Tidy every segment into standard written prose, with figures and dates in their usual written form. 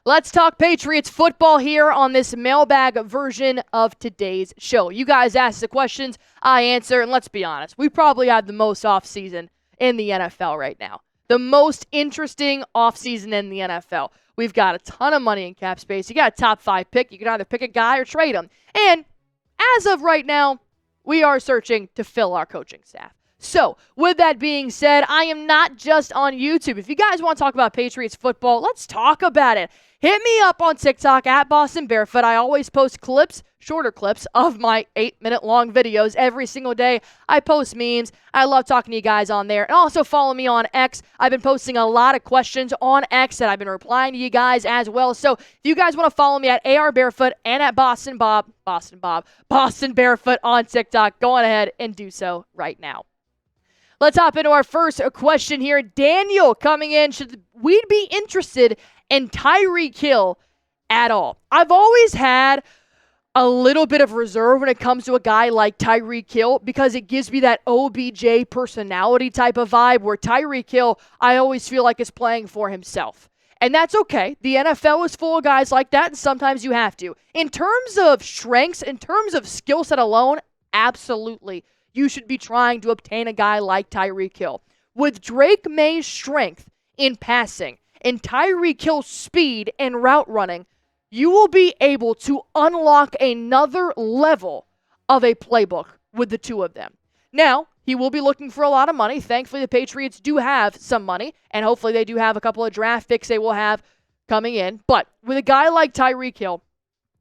Let's talk Patriots football here on this mailbag version of today's show. You guys ask the questions, I answer, and let's be honest, we probably have the most offseason in the NFL right now. The most interesting offseason in the NFL. We've got a ton of money in cap space. You got a top 5 pick. You can either pick a guy or trade him. And as of right now, we are searching to fill our coaching staff. So, with that being said, I am not just on YouTube. If you guys want to talk about Patriots football, let's talk about it. Hit me up on TikTok at Boston Barefoot. I always post clips, shorter clips, of my 8-minute long videos every single day. I post memes. I love talking to you guys on there. And also follow me on X. I've been posting a lot of questions on X that I've been replying to you guys as well. So if you guys want to follow me at AR Barefoot and at Boston Barefoot on TikTok, go on ahead and do so right now. Let's hop into our first question here. Daniel coming in. Should we be interested in Tyreek Hill at all? I've always had a little bit of reserve when it comes to a guy like Tyreek Hill because it gives me that OBJ personality type of vibe where Tyreek Hill, I always feel like is playing for himself. And that's okay. The NFL is full of guys like that, and sometimes you have to. In terms of strengths, in terms of skill set alone, absolutely. You should be trying to obtain a guy like Tyreek Hill. With Drake May's strength in passing and Tyreek Hill's speed and route running, you will be able to unlock another level of a playbook with the two of them. Now, he will be looking for a lot of money. Thankfully, the Patriots do have some money, and hopefully they do have a couple of draft picks they will have coming in. But with a guy like Tyreek Hill,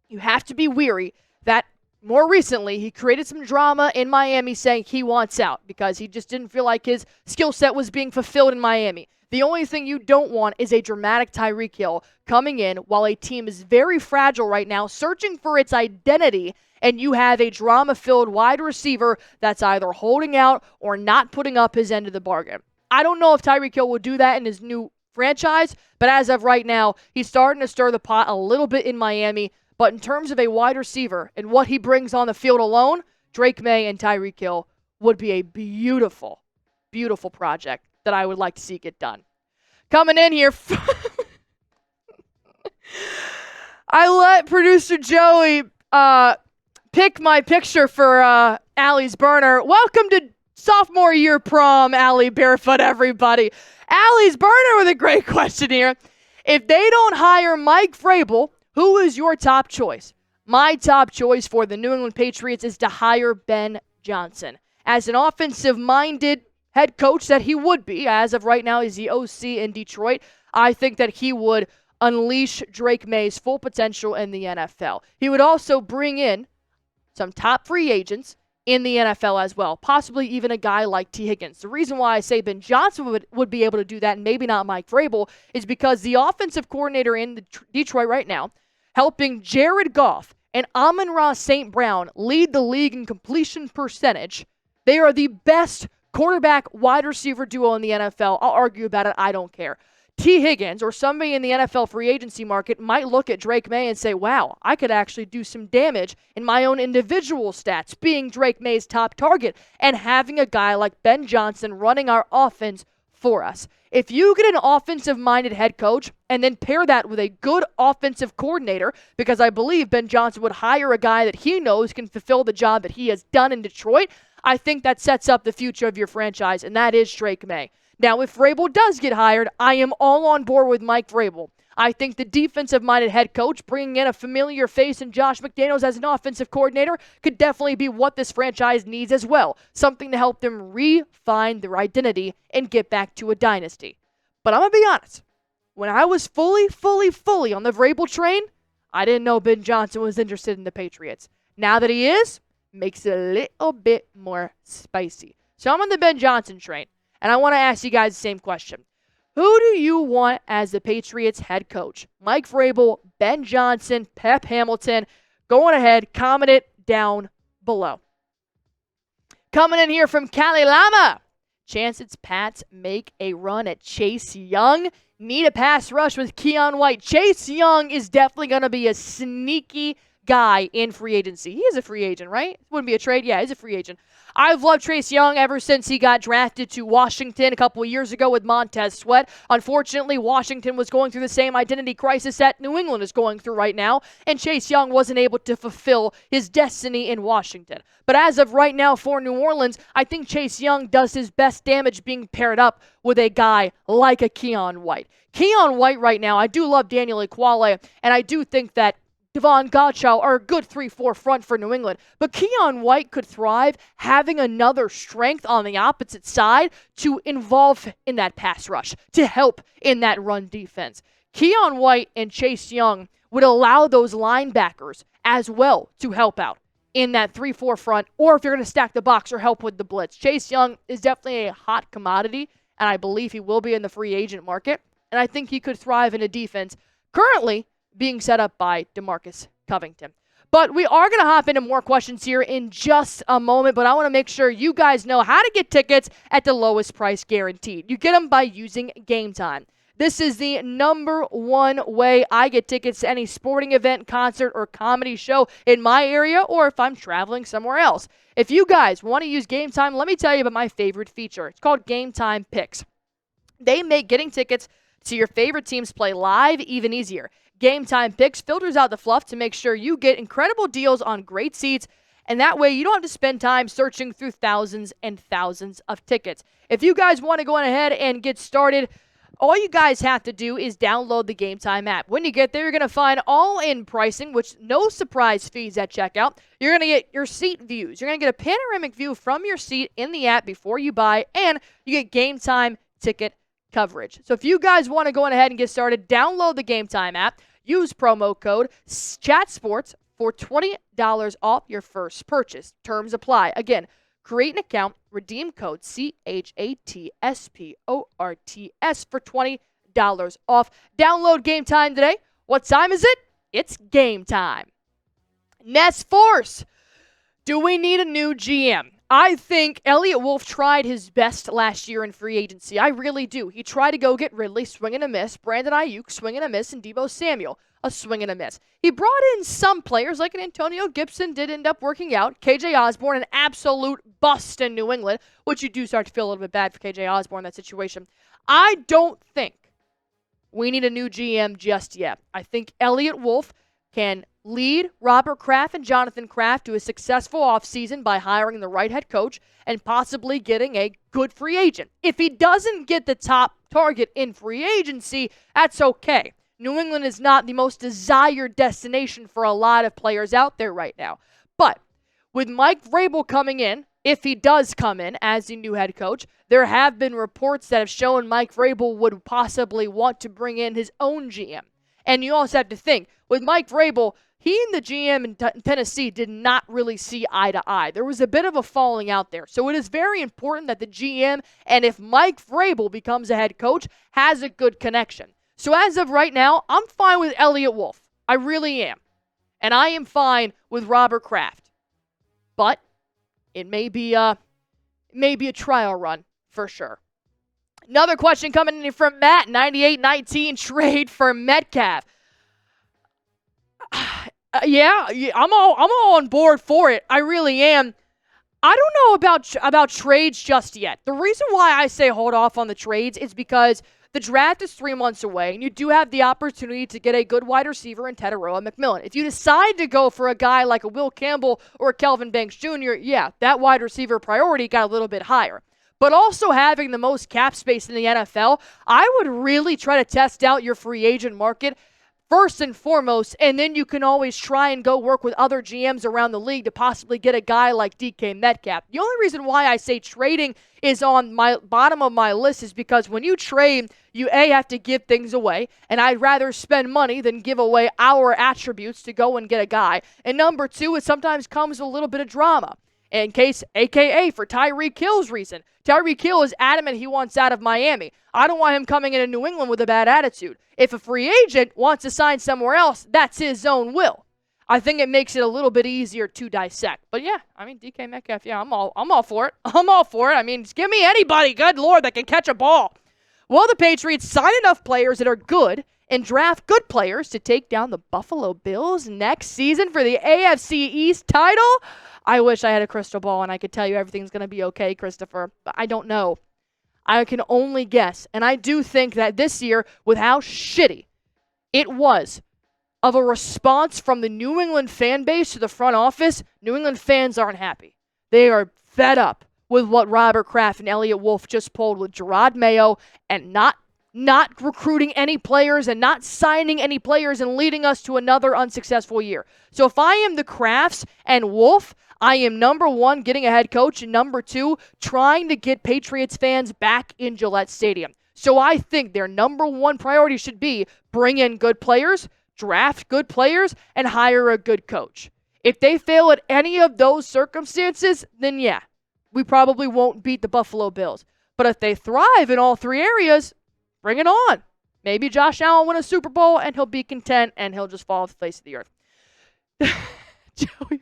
you have to be weary that more recently, he created some drama in Miami saying he wants out because he just didn't feel like his skill set was being fulfilled in Miami. The only thing you don't want is a dramatic Tyreek Hill coming in while a team is very fragile right now, searching for its identity, and you have a drama-filled wide receiver that's either holding out or not putting up his end of the bargain. I don't know if Tyreek Hill will do that in his new franchise, but as of right now, he's starting to stir the pot a little bit in Miami. But in terms of a wide receiver and what he brings on the field alone, Drake May and Tyreek Hill would be a beautiful, beautiful project that I would like to see get done. Coming in here, I let producer Joey pick my picture for Allie's burner. Welcome to sophomore year prom, Allie Barefoot, everybody. Allie's burner with a great question here. If they don't hire Mike Vrabel, who is your top choice? My top choice for the New England Patriots is to hire Ben Johnson. As an offensive-minded head coach that he would be, as of right now he's the OC in Detroit, I think that he would unleash Drake May's full potential in the NFL. He would also bring in some top free agents in the NFL as well, possibly even a guy like Tee Higgins. The reason why I say Ben Johnson would be able to do that and maybe not Mike Vrabel is because the offensive coordinator in Detroit right now, helping Jared Goff and Amon-Ra St. Brown lead the league in completion percentage. They are the best quarterback wide receiver duo in the NFL. I'll argue about it. I don't care. Tee Higgins or somebody in the NFL free agency market might look at Drake May and say, wow, I could actually do some damage in my own individual stats, being Drake May's top target and having a guy like Ben Johnson running our offense for us. If you get an offensive-minded head coach and then pair that with a good offensive coordinator, because I believe Ben Johnson would hire a guy that he knows can fulfill the job that he has done in Detroit, I think that sets up the future of your franchise, and that is Drake May. Now, if Vrabel does get hired, I am all on board with Mike Vrabel. I think the defensive-minded head coach, bringing in a familiar face in Josh McDaniels as an offensive coordinator, could definitely be what this franchise needs as well. Something to help them refine their identity and get back to a dynasty. But I'm going to be honest. When I was fully on the Vrabel train, I didn't know Ben Johnson was interested in the Patriots. Now that he is, makes it a little bit more spicy. So I'm on the Ben Johnson train, and I want to ask you guys the same question. Who do you want as the Patriots head coach? Mike Vrabel, Ben Johnson, Pep Hamilton? Go on ahead, comment it down below. Coming in here from Cali Lama. Chance its Pats make a run at Chase Young. Need a pass rush with Keon White. Chase Young is definitely going to be a sneaky guy in free agency. He is a free agent, right? Wouldn't be a trade. Yeah, he's a free agent. I've loved Chase Young ever since he got drafted to Washington a couple of years ago with Montez Sweat. Unfortunately, Washington was going through the same identity crisis that New England is going through right now, and Chase Young wasn't able to fulfill his destiny in Washington. But as of right now for New Orleans, I think Chase Young does his best damage being paired up with a guy like a Keion White. Keion White right now, I do love Daniel Ekuale, and I do think that Devon Godchaux are a good 3-4 front for New England. But Keion White could thrive having another strength on the opposite side to involve in that pass rush, to help in that run defense. Keion White and Chase Young would allow those linebackers as well to help out in that 3-4 front, or if you're going to stack the box or help with the blitz. Chase Young is definitely a hot commodity, and I believe he will be in the free agent market. And I think he could thrive in a defense currently being set up by DeMarcus Covington. But we are going to hop into more questions here in just a moment, but I want to make sure you guys know how to get tickets at the lowest price guaranteed. You get them by using Game Time. This is the number one way I get tickets to any sporting event, concert, or comedy show in my area, or if I'm traveling somewhere else. If you guys want to use Game Time, let me tell you about my favorite feature. It's called Game Time Picks. They make getting tickets to your favorite teams play live even easier. Game Time Picks filters out the fluff to make sure you get incredible deals on great seats, and that way you don't have to spend time searching through thousands and thousands of tickets. If you guys want to go ahead and get started, all you guys have to do is download the Game Time app. When you get there, you're going to find all-in pricing, which no surprise fees at checkout. You're going to get your seat views. You're going to get a panoramic view from your seat in the app before you buy, and you get Game Time ticket coverage. So if you guys want to go ahead and get started, download the Game Time app. Use promo code CHATSPORTS for $20 off your first purchase. Terms apply. Again, create an account, redeem code CHATSPORTS for $20 off. Download Game Time today. What time is it? It's game time. Ness Force. Do we need a new GM? I think Elliott Wolf tried his best last year in free agency. I really do. He tried to go get Ridley, swing and a miss. Brandon Ayuk, swing and a miss. And Deebo Samuel, a swing and a miss. He brought in some players like an Antonio Gibson, did end up working out. KJ Osborne, an absolute bust in New England, which you do start to feel a little bit bad for KJ Osborne in that situation. I don't think we need a new GM just yet. I think Elliott Wolf can lead Robert Kraft and Jonathan Kraft to a successful offseason by hiring the right head coach and possibly getting a good free agent. If he doesn't get the top target in free agency, that's okay. New England is not the most desired destination for a lot of players out there right now. But with Mike Vrabel coming in, if he does come in as the new head coach, there have been reports that have shown Mike Vrabel would possibly want to bring in his own GM. And you also have to think, with Mike Vrabel, he and the GM in Tennessee did not really see eye to eye. There was a bit of a falling out there. So it is very important that the GM, and if Mike Vrabel becomes a head coach, has a good connection. So as of right now, I'm fine with Elliott Wolf. I really am. And I am fine with Robert Kraft. But it may be a trial run for sure. Another question coming in from Matt, 98-19 trade for Metcalf. Yeah, I'm all on board for it. I really am. I don't know about trades just yet. The reason why I say hold off on the trades is because the draft is 3 months away, and you do have the opportunity to get a good wide receiver in Teteroa McMillan. If you decide to go for a guy like a Will Campbell or a Kelvin Banks Jr., yeah, that wide receiver priority got a little bit higher. But also having the most cap space in the NFL, I would really try to test out your free agent market first and foremost, and then you can always try and go work with other GMs around the league to possibly get a guy like DK Metcalf. The only reason why I say trading is on my bottom of my list is because when you trade, you have to give things away, and I'd rather spend money than give away our attributes to go and get a guy. And number two, it sometimes comes with a little bit of drama. In case, a.k.a. for Tyreek Hill's reason. Tyreek Hill is adamant he wants out of Miami. I don't want him coming into New England with a bad attitude. If a free agent wants to sign somewhere else, that's his own will. I think it makes it a little bit easier to dissect. But yeah, I mean, DK Metcalf, yeah, I'm all for it. I'm all for it. I mean, just give me anybody, good Lord, that can catch a ball. Well, the Patriots sign enough players that are good and draft good players to take down the Buffalo Bills next season for the AFC East title? I wish I had a crystal ball and I could tell you everything's going to be okay, Christopher, but I don't know. I can only guess. And I do think that this year, with how shitty it was of a response from the New England fan base to the front office, New England fans aren't happy. They are fed up with what Robert Kraft and Elliott Wolf just pulled with Gerard Mayo and not recruiting any players and not signing any players and leading us to another unsuccessful year. So if I am the Krafts and Wolf, I am number one, getting a head coach, and number two, trying to get Patriots fans back in Gillette Stadium. So I think their number one priority should be bring in good players, draft good players, and hire a good coach. If they fail at any of those circumstances, then yeah, we probably won't beat the Buffalo Bills. But if they thrive in all three areas, bring it on. Maybe Josh Allen will win a Super Bowl and he'll be content and he'll just fall off the face of the earth. Joey,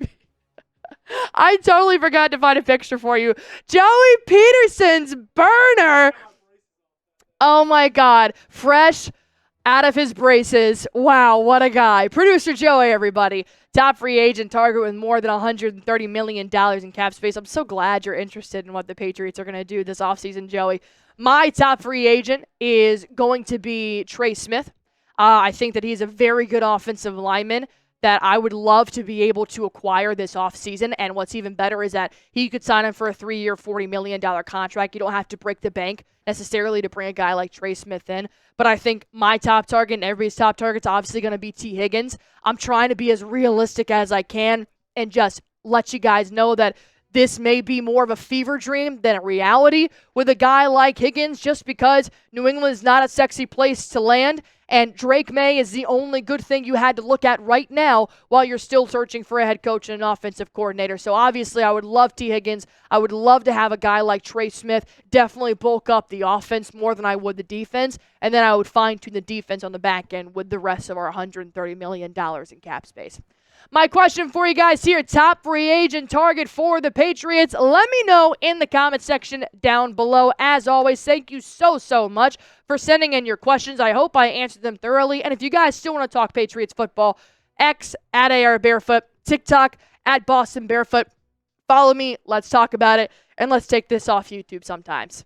I totally forgot to find a picture for you. Joey Peterson's burner. Oh my God. Fresh out of his braces. Wow, what a guy. Producer Joey, everybody. Top free agent target with more than $130 million in cap space. I'm so glad you're interested in what the Patriots are going to do this offseason, Joey. My top free agent is going to be Trey Smith. I think that he's a very good offensive lineman that I would love to be able to acquire this offseason. And what's even better is that he could sign him for a 3-year, $40 million contract. You don't have to break the bank necessarily to bring a guy like Trey Smith in. But I think my top target and everybody's top target is obviously going to be Tee Higgins. I'm trying to be as realistic as I can and just let you guys know that this may be more of a fever dream than a reality with a guy like Higgins, just because New England is not a sexy place to land, and Drake May is the only good thing you had to look at right now while you're still searching for a head coach and an offensive coordinator. So obviously I would love Tee Higgins. I would love to have a guy like Trey Smith definitely bulk up the offense more than I would the defense, and then I would fine-tune the defense on the back end with the rest of our $130 million in cap space. My question for you guys here, top free agent target for the Patriots. Let me know in the comment section down below. As always, thank you so much for sending in your questions. I hope I answered them thoroughly. And if you guys still want to talk Patriots football, X at AR Barefoot, TikTok at Boston Barefoot. Follow me. Let's talk about it. And let's take this off YouTube sometimes.